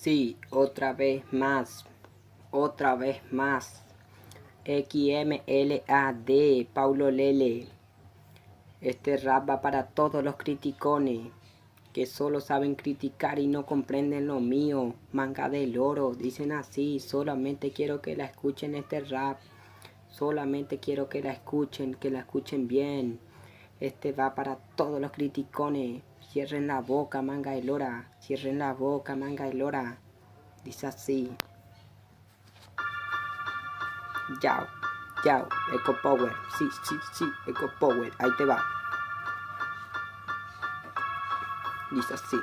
Sí, otra vez más. XMLAD, Paulo Lele. Este rap va para todos los criticones que solo saben criticar y no comprenden lo mío. Manga del oro, dicen así. Solamente quiero que la escuchen este rap. Solamente quiero que la escuchen bien. Este va para todos los criticones. Cierren la boca, manga de lora. Cierren la boca, manga de lora. Dice así. Yao, yao, Eco Power. Sí, Eco Power. Ahí te va. Dice así.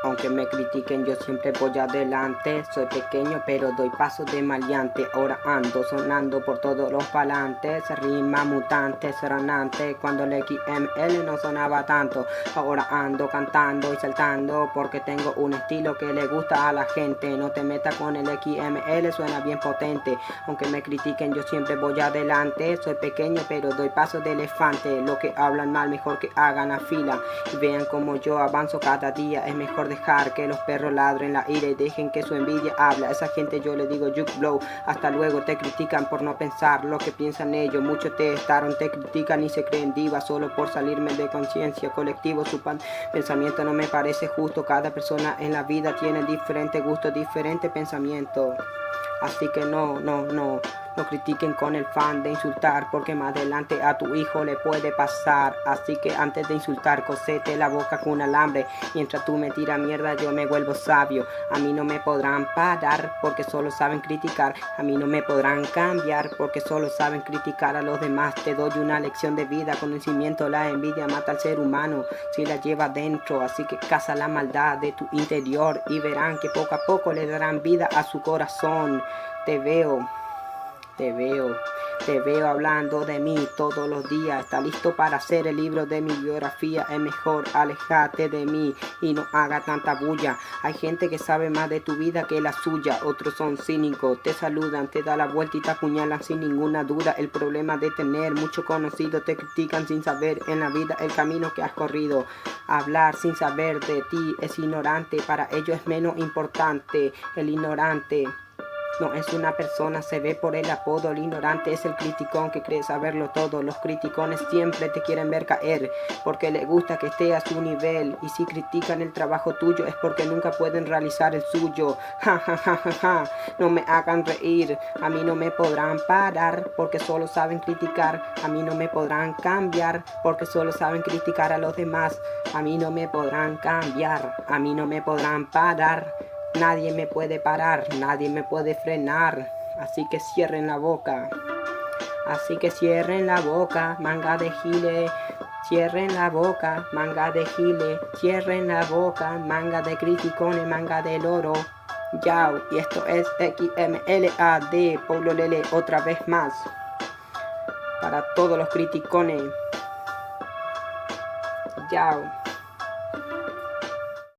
Aunque me critiquen, yo siempre voy adelante. Soy pequeño, pero doy pasos de maleante. Ahora ando sonando por todos los palantes. Rima mutante, sonante. Cuando el XML no sonaba tanto. Ahora ando cantando y saltando, porque tengo un estilo que le gusta a la gente. No te metas con el XML, suena bien potente. Aunque me critiquen, yo siempre voy adelante. Soy pequeño, pero doy pasos de elefante. Lo que hablan mal, mejor que hagan a fila. Y vean como yo avanzo cada día. Es mejor dejar que los perros ladren la ira y dejen que su envidia habla. A esa gente yo le digo juke blow. Hasta luego, te critican por no pensar lo que piensan ellos. Muchos te critican y se creen divas solo por salirme de conciencia colectivo. Su pensamiento no me parece justo. Cada persona en la vida tiene diferente gusto, diferente pensamiento. Así que no critiquen con el fan de insultar, porque más adelante a tu hijo le puede pasar. Así que antes de insultar, cosete la boca con alambre. Mientras tú me tiras mierda, yo me vuelvo sabio. A mí no me podrán parar, porque solo saben criticar. A mí no me podrán cambiar, porque solo saben criticar a los demás. Te doy una lección de vida, conocimiento. La envidia mata al ser humano si la lleva dentro. Así que caza la maldad de tu interior y verán que poco a poco le darán vida a su corazón. Te veo hablando de mí todos los días. Está listo para hacer el libro de mi biografía. Es mejor alejate de mí y no haga tanta bulla. Hay gente que sabe más de tu vida que la suya. Otros son cínicos, te saludan, te da la vuelta y te apuñalan sin ninguna duda. El problema de tener muchos conocidos, te critican sin saber en la vida el camino que has corrido. Hablar sin saber de ti es ignorante, para ellos es menos importante. El ignorante no es una persona, se ve por el apodo. El ignorante es el criticón que cree saberlo todo. Los criticones siempre te quieren ver caer, porque les gusta que esté a su nivel. Y si critican el trabajo tuyo es porque nunca pueden realizar el suyo. Ja, ja, ja, ja, ja. No me hagan reír, a mí no me podrán parar, porque solo saben criticar. A mí no me podrán cambiar, porque solo saben criticar a los demás. A mí no me podrán cambiar, a mí no me podrán parar. Nadie me puede parar, nadie me puede frenar. Así que cierren la boca. Así que cierren la boca, manga de giles. Cierren la boca, manga de giles. Cierren la boca, manga de criticones, manga de loro. Yao, y esto es XMLAD, Paulo Lele, otra vez más. Para todos los criticones. Yao.